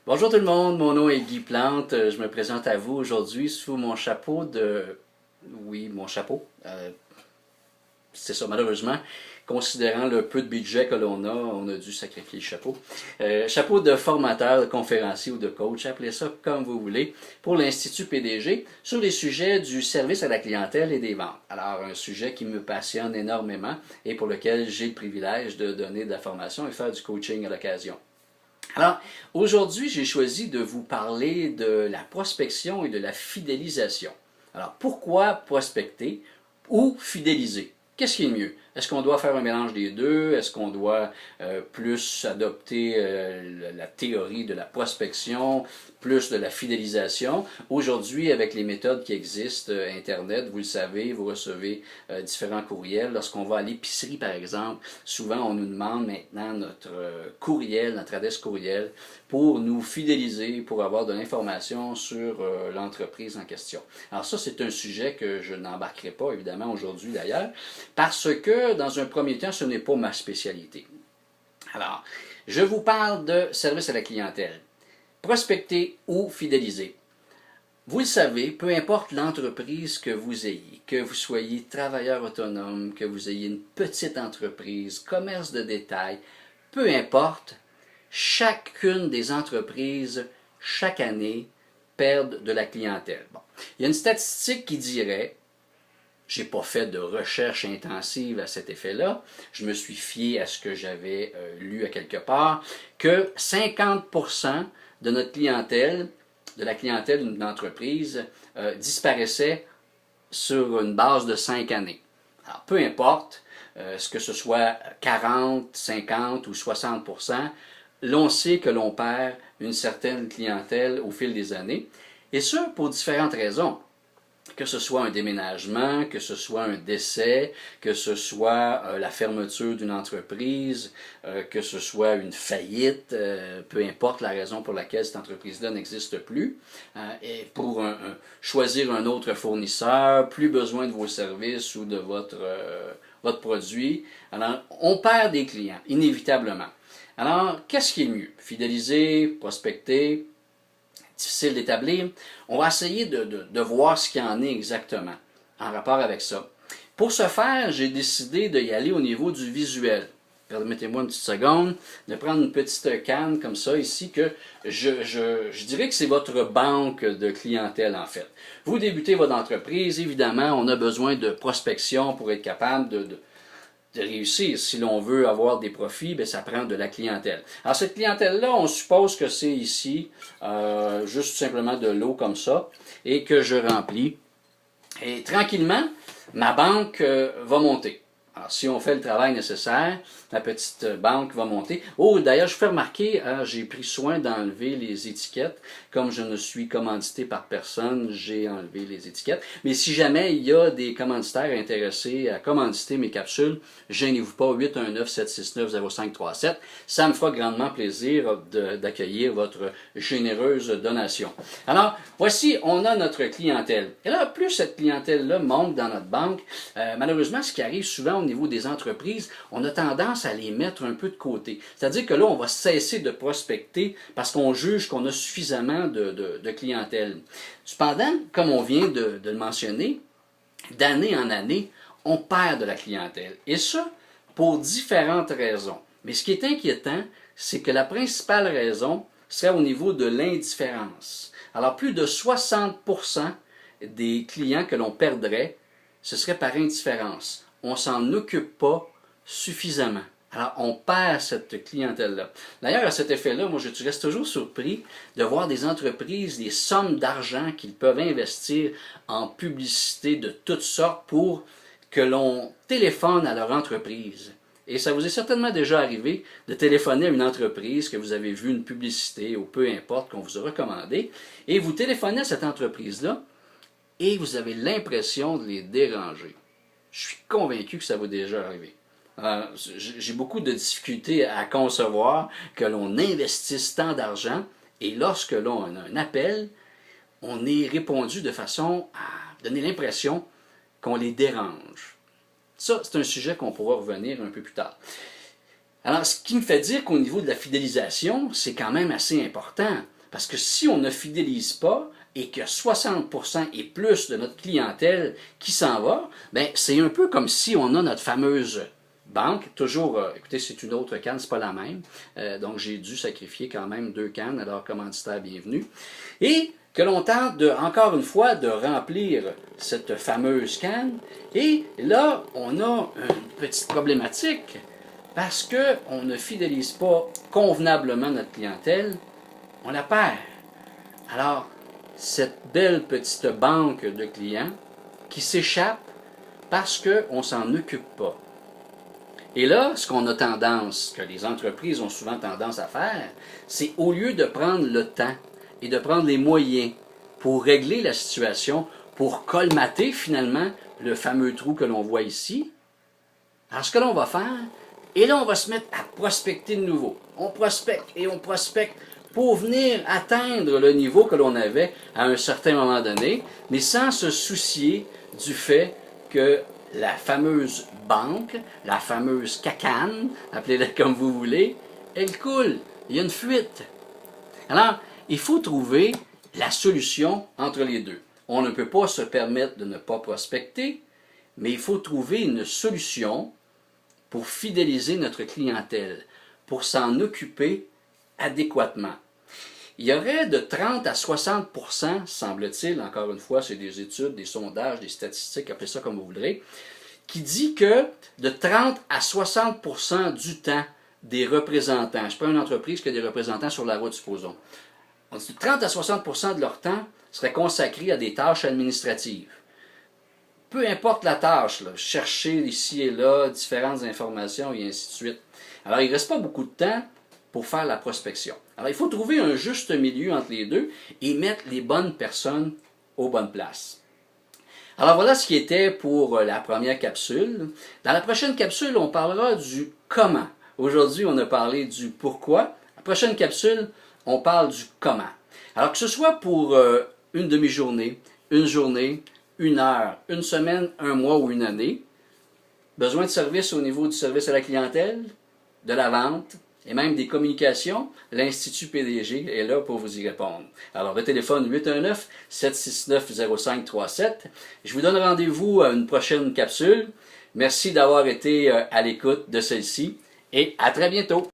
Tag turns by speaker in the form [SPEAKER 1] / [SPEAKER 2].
[SPEAKER 1] Bonjour tout le monde, mon nom est Guy Plante. Je me présente à vous aujourd'hui sous mon chapeau de... Oui, mon chapeau. C'est ça, malheureusement, considérant le peu de budget que l'on a, on a dû sacrifier le chapeau. Chapeau de formateur, de conférencier ou de coach, appelez ça comme vous voulez, pour l'Institut PDG, sur les sujets du service à la clientèle et des ventes. Alors, un sujet qui me passionne énormément et pour lequel j'ai le privilège de donner de la formation et faire du coaching à l'occasion. Alors, aujourd'hui, j'ai choisi de vous parler de la prospection et de la fidélisation. Alors, pourquoi prospecter ou fidéliser? Qu'est-ce qui est le mieux? Est-ce qu'on doit faire un mélange des deux? Est-ce qu'on doit plus adopter la théorie de la prospection, plus de la fidélisation? Aujourd'hui, avec les méthodes qui existent, Internet, vous le savez, vous recevez différents courriels. Lorsqu'on va à l'épicerie, par exemple, souvent on nous demande maintenant notre courriel, notre adresse courriel, pour nous fidéliser, pour avoir de l'information sur l'entreprise en question. Alors ça, c'est un sujet que je n'embarquerai pas, évidemment, aujourd'hui d'ailleurs, parce que, dans un premier temps, ce n'est pas ma spécialité. Alors, je vous parle de service à la clientèle. Prospecter ou fidéliser. Vous le savez, peu importe l'entreprise que vous ayez, que vous soyez travailleur autonome, que vous ayez une petite entreprise, commerce de détail, peu importe, chacune des entreprises, chaque année, perdent de la clientèle. Bon. Il y a une statistique qui dirait, j'ai pas fait de recherche intensive à cet effet-là, je me suis fié à ce que j'avais lu à quelque part, que 50% de notre clientèle, de la clientèle d'une entreprise, disparaissait sur une base de 5 années. Alors, peu importe, ce que ce soit 40, 50 ou 60%, l'on sait que l'on perd une certaine clientèle au fil des années, et ce, pour différentes raisons. Que ce soit un déménagement, que ce soit un décès, que ce soit la fermeture d'une entreprise, que ce soit une faillite, peu importe la raison pour laquelle cette entreprise-là n'existe plus, et pour choisir un autre fournisseur, plus besoin de vos services ou de votre produit. Alors, on perd des clients, inévitablement. Alors, qu'est-ce qui est le mieux? Fidéliser, prospecter? Difficile d'établir. On va essayer de voir ce qu'il y en est exactement en rapport avec ça. Pour ce faire, j'ai décidé d'y aller au niveau du visuel. Permettez-moi une petite seconde, de prendre une petite canne comme ça ici, que je dirais que c'est votre banque de clientèle en fait. Vous débutez votre entreprise, évidemment, on a besoin de prospection pour être capable de réussir. Si l'on veut avoir des profits, bien, ça prend de la clientèle. Alors cette clientèle-là, on suppose que c'est ici, juste simplement de l'eau comme ça, et que je remplis. Et tranquillement, ma banque va monter. Alors, si on fait le travail nécessaire, la petite banque va monter. Oh, d'ailleurs, je fais remarquer, j'ai pris soin d'enlever les étiquettes. Comme je ne suis commandité par personne, j'ai enlevé les étiquettes. Mais si jamais il y a des commanditaires intéressés à commanditer mes capsules, gênez-vous pas, 819-769-0537. Ça me fera grandement plaisir d'accueillir votre généreuse donation. Alors, voici, on a notre clientèle. Et là, plus cette clientèle-là monte dans notre banque, malheureusement, ce qui arrive souvent au niveau des entreprises, on a tendance à les mettre un peu de côté. C'est-à-dire que là, on va cesser de prospecter parce qu'on juge qu'on a suffisamment de clientèle. Cependant, comme on vient de le mentionner, d'année en année, on perd de la clientèle. Et ça, pour différentes raisons. Mais ce qui est inquiétant, c'est que la principale raison serait au niveau de l'indifférence. Alors, plus de 60% des clients que l'on perdrait, ce serait par indifférence. On ne s'en occupe pas suffisamment. Alors, on perd cette clientèle-là. D'ailleurs, à cet effet-là, moi, je reste toujours surpris de voir des entreprises, des sommes d'argent qu'ils peuvent investir en publicité de toutes sortes pour que l'on téléphone à leur entreprise. Et ça vous est certainement déjà arrivé de téléphoner à une entreprise que vous avez vu une publicité ou peu importe qu'on vous a recommandé, et vous téléphonez à cette entreprise-là et vous avez l'impression de les déranger. Je suis convaincu que ça vous est déjà arrivé. J'ai beaucoup de difficultés à concevoir que l'on investisse tant d'argent et lorsque l'on a un appel, on est répondu de façon à donner l'impression qu'on les dérange. Ça, c'est un sujet qu'on pourra revenir un peu plus tard. Alors, ce qui me fait dire qu'au niveau de la fidélisation, c'est quand même assez important. Parce que si on ne fidélise pas et que 60% et plus de notre clientèle qui s'en va, ben c'est un peu comme si on a notre fameuse banque, toujours, écoutez, c'est une autre canne, c'est pas la même, donc j'ai dû sacrifier quand même 2 cannes, alors commanditaire bienvenue, et que l'on tente de, encore une fois de remplir cette fameuse canne, et là, on a une petite problématique, parce qu'on ne fidélise pas convenablement notre clientèle, on la perd. Alors, cette belle petite banque de clients qui s'échappe parce qu'on ne s'en occupe pas. Et là, ce qu'on a tendance, que les entreprises ont souvent tendance à faire, c'est au lieu de prendre le temps et de prendre les moyens pour régler la situation, pour colmater finalement le fameux trou que l'on voit ici, alors ce que l'on va faire, et là on va se mettre à prospecter de nouveau. On prospecte et on prospecte pour venir atteindre le niveau que l'on avait à un certain moment donné, mais sans se soucier du fait que la fameuse banque, la fameuse cacane, appelez-la comme vous voulez, elle coule, il y a une fuite. Alors, il faut trouver la solution entre les deux. On ne peut pas se permettre de ne pas prospecter, mais il faut trouver une solution pour fidéliser notre clientèle, pour s'en occuper adéquatement. Il y aurait de 30 à 60%, semble-t-il, encore une fois, c'est des études, des sondages, des statistiques, appelez ça comme vous voudrez, qui dit que de 30 à 60% du temps des représentants, je prends une entreprise qui a des représentants sur la route, supposons, on dit que 30 à 60% de leur temps serait consacré à des tâches administratives. Peu importe la tâche, là, chercher ici et là différentes informations et ainsi de suite. Alors, il ne reste pas beaucoup de temps pour faire la prospection. Alors, il faut trouver un juste milieu entre les deux et mettre les bonnes personnes aux bonnes places. Alors, voilà ce qui était pour la première capsule. Dans la prochaine capsule, on parlera du comment. Aujourd'hui, on a parlé du pourquoi. La prochaine capsule, on parle du comment. Alors, que ce soit pour une demi-journée, une journée, une heure, une semaine, un mois ou une année, besoin de service au niveau du service à la clientèle, de la vente, et même des communications, l'Institut PDG est là pour vous y répondre. Alors, le téléphone 819-769-0537. Je vous donne rendez-vous à une prochaine capsule. Merci d'avoir été à l'écoute de celle-ci et à très bientôt.